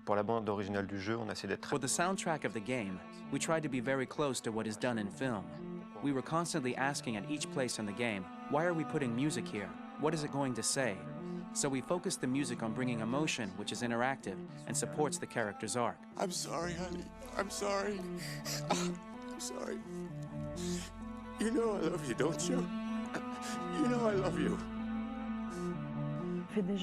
Pour la bande originale du jeu, on a essayé d'être... For the soundtrack of the game, we tried to be very close to what is done in film. We were constantly asking at each place in the game, why are we putting music here? What is it going to say? So we focused the music on bringing emotion, which is interactive, and supports the character's arc. I'm sorry, honey. I'm sorry. I'm sorry. You know I love you, don't you? You know I love you.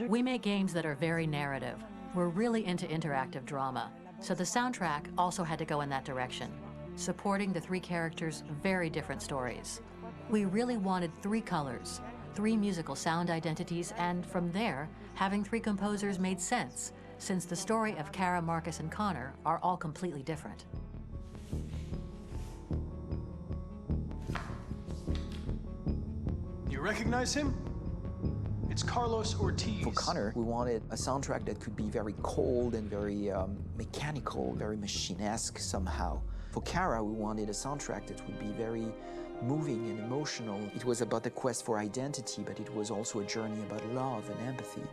We make games that are very narrative. We're really into interactive drama, so the soundtrack also had to go in that direction, supporting the three characters' very different stories. We really wanted three colors, three musical sound identities, and from there, having three composers made sense, since the story of Kara, Marcus, and Connor are all completely different. You recognize him? It's Carlos Ortiz. For Connor, we wanted a soundtrack that could be very cold and very mechanical, very machine-esque somehow. For Kara, we wanted a soundtrack that would be very moving and emotional. It was about the quest for identity, but it was also a journey about love and empathy.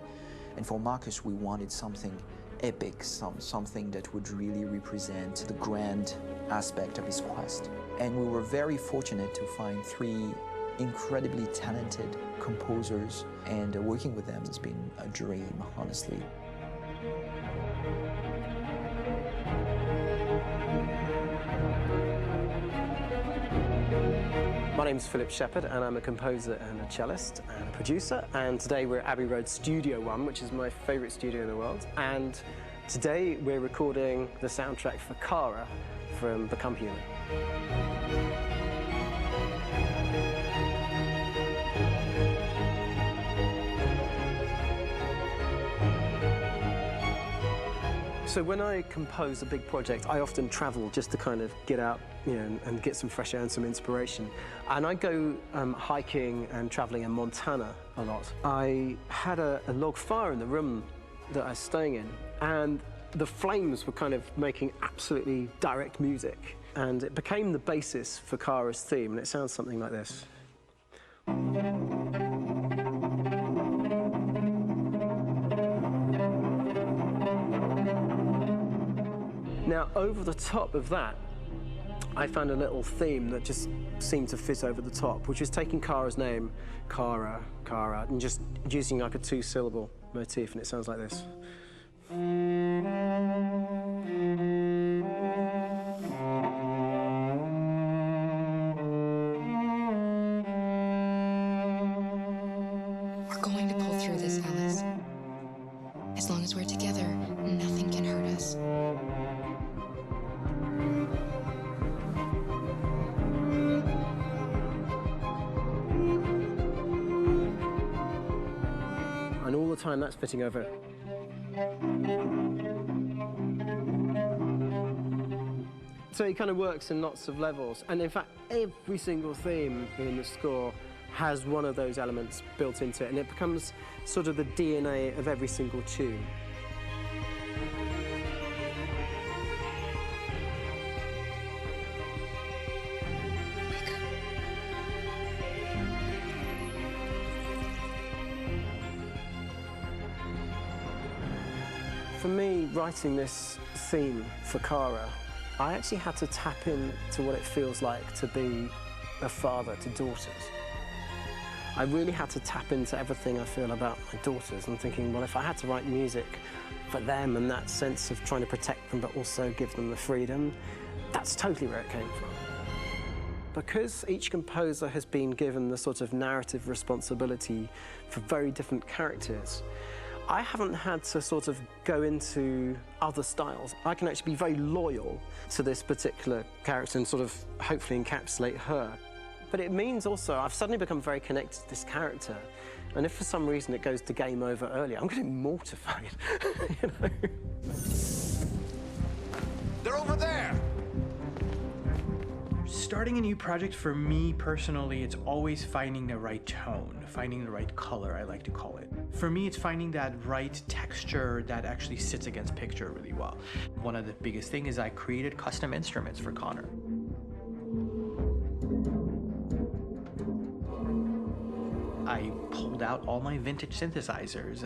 And for Marcus, we wanted something epic, something that would really represent the grand aspect of his quest. And we were very fortunate to find three incredibly talented composers, and working with them has been a dream, honestly. My name's Philip Shepherd, and I'm a composer and a cellist and a producer. And today we're at Abbey Road Studio One, which is my favourite studio in the world. And today we're recording the soundtrack for Kara from Become Human. So when I compose a big project, I often travel just to kind of get out, and get some fresh air and some inspiration. And I go hiking and traveling in Montana a lot. I had a log fire in the room that I was staying in, and the flames were kind of making absolutely direct music. And it became the basis for Kara's theme, and it sounds something like this. Now, over the top of that, I found a little theme that just seemed to fit over the top, which is taking Kara's name, Kara, and just using like a two-syllable motif, and it sounds like this. We're going to pull through this, Alice. As long as we're together, nothing can hurt us. And all the time that's fitting over. So it kind of works in lots of levels. And in fact, every single theme in the score has one of those elements built into it, and it becomes sort of the DNA of every single tune. For me, writing this theme for Kara, I actually had to tap into what it feels like to be a father to daughters. I really had to tap into everything I feel about my daughters and thinking, well, if I had to write music for them and that sense of trying to protect them but also give them the freedom, that's totally where it came from. Because each composer has been given the sort of narrative responsibility for very different characters, I haven't had to sort of go into other styles. I can actually be very loyal to this particular character and sort of hopefully encapsulate her. But it means also I've suddenly become very connected to this character. And if for some reason it goes to game over early, I'm getting mortified, you know? They're over there! Starting a new project, for me personally, it's always finding the right tone, finding the right color, I like to call it. For me, it's finding that right texture that actually sits against picture really well. One of the biggest things is I created custom instruments for Connor. I pulled out all my vintage synthesizers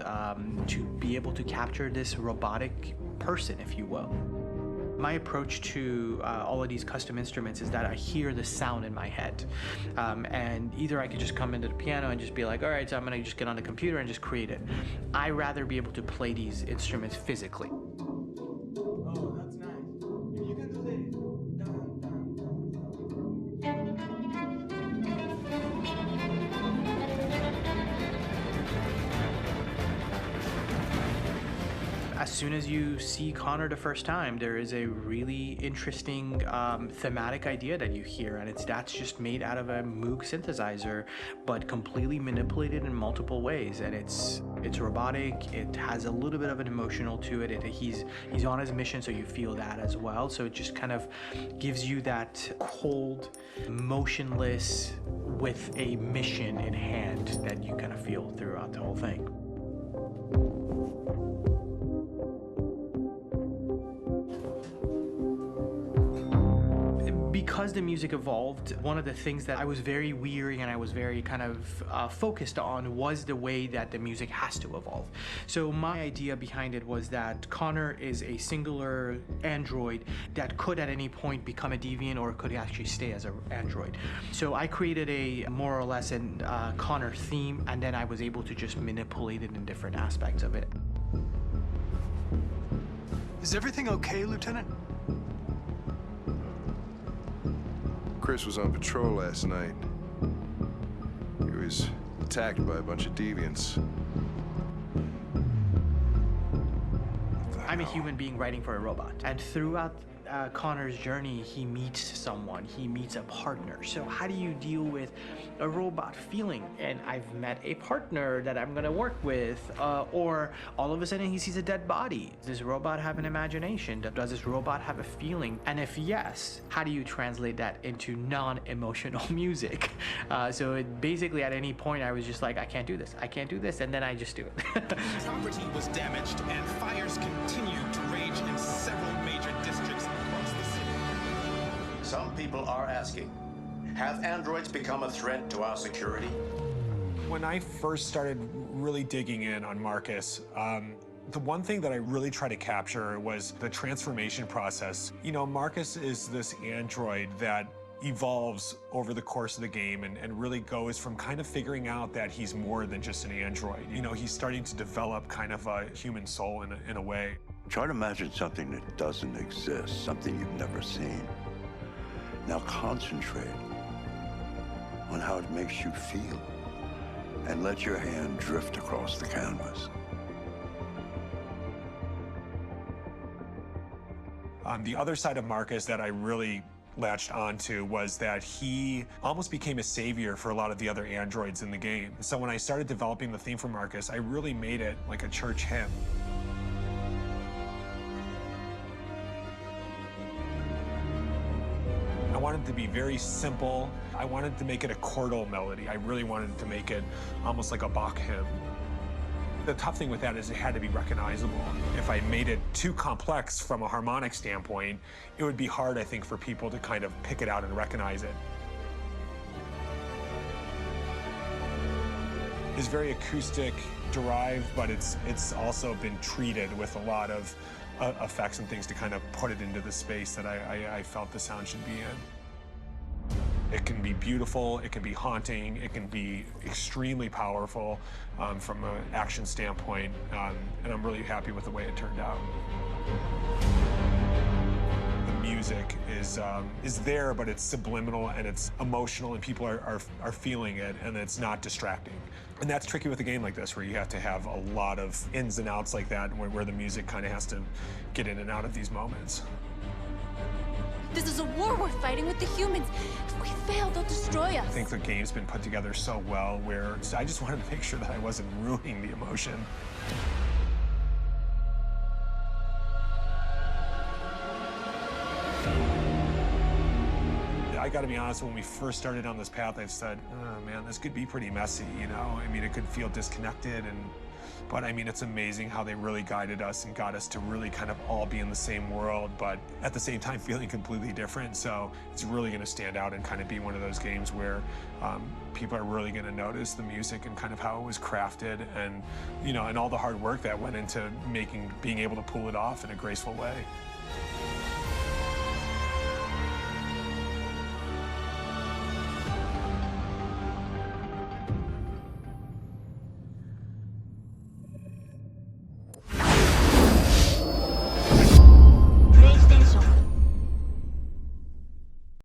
to be able to capture this robotic person, if you will. My approach to all of these custom instruments is that I hear the sound in my head. And either I could just come into the piano and just be like, all right, so I'm gonna just get on the computer and just create it. I rather be able to play these instruments physically. Oh, that's nice. You can do As soon as you see Connor the first time, there is a really interesting thematic idea that you hear, and that's just made out of a Moog synthesizer, but completely manipulated in multiple ways. And it's robotic. It has a little bit of an emotional to it. He's on his mission, so you feel that as well. So it just kind of gives you that cold, motionless, with a mission in hand that you kind of feel throughout the whole thing. Because the music evolved, one of the things that I was very weary and I was very kind of focused on was the way that the music has to evolve. So my idea behind it was that Connor is a singular android that could at any point become a deviant or could actually stay as an android. So I created a more or less an Connor theme, and then I was able to just manipulate it in different aspects of it. Is everything okay, Lieutenant? Chris was on patrol last night. He was attacked by a bunch of deviants. I'm a human being writing for a robot, and throughout Connor's journey, he meets someone, he meets a partner. So how do you deal with a robot feeling? And I've met a partner that I'm gonna work with, or all of a sudden he sees a dead body. Does this robot have an imagination? Does this robot have a feeling? And if yes, how do you translate that into non-emotional music? So it basically at any point I was just like, I can't do this, and then I just do it. Property was damaged and fires continue to rage in several major districts across the city. Some people are asking, have androids become a threat to our security? When I first started really digging in on Marcus, the one thing that I really tried to capture was the transformation process. You know, Marcus is this android that evolves over the course of the game and really goes from kind of figuring out that he's more than just an android. You know, he's starting to develop kind of a human soul in a way. Try to imagine something that doesn't exist, something you've never seen. Now concentrate on how it makes you feel and let your hand drift across the canvas. The other side of Marcus that I really latched onto was that he almost became a savior for a lot of the other androids in the game. So when I started developing the theme for Marcus, I really made it like a church hymn. I wanted it to be very simple. I wanted to make it a chordal melody. I really wanted to make it almost like a Bach hymn. The tough thing with that is it had to be recognizable. If I made it too complex from a harmonic standpoint, it would be hard, I think, for people to kind of pick it out and recognize it. It's very acoustic derived, but it's also been treated with a lot of effects and things to kind of put it into the space that I felt the sound should be in. It can be beautiful, it can be haunting, it can be extremely powerful from an action standpoint, and I'm really happy with the way it turned out. The music is there, but it's subliminal and it's emotional, and people are feeling it, and it's not distracting. And that's tricky with a game like this, where you have to have a lot of ins and outs like that, where the music kind of has to get in and out of these moments. This is a war we're fighting with the humans. If we fail, they'll destroy us. I think the game's been put together so well where I just wanted to make sure that I wasn't ruining the emotion. I gotta be honest, when we first started on this path, I've said, oh man, this could be pretty messy, you know? I mean, it could feel disconnected, and But I mean, it's amazing how they really guided us and got us to really kind of all be in the same world, but at the same time feeling completely different. So it's really going to stand out and kind of be one of those games where people are really going to notice the music and kind of how it was crafted, and you know, and all the hard work that went into being able to pull it off in a graceful way.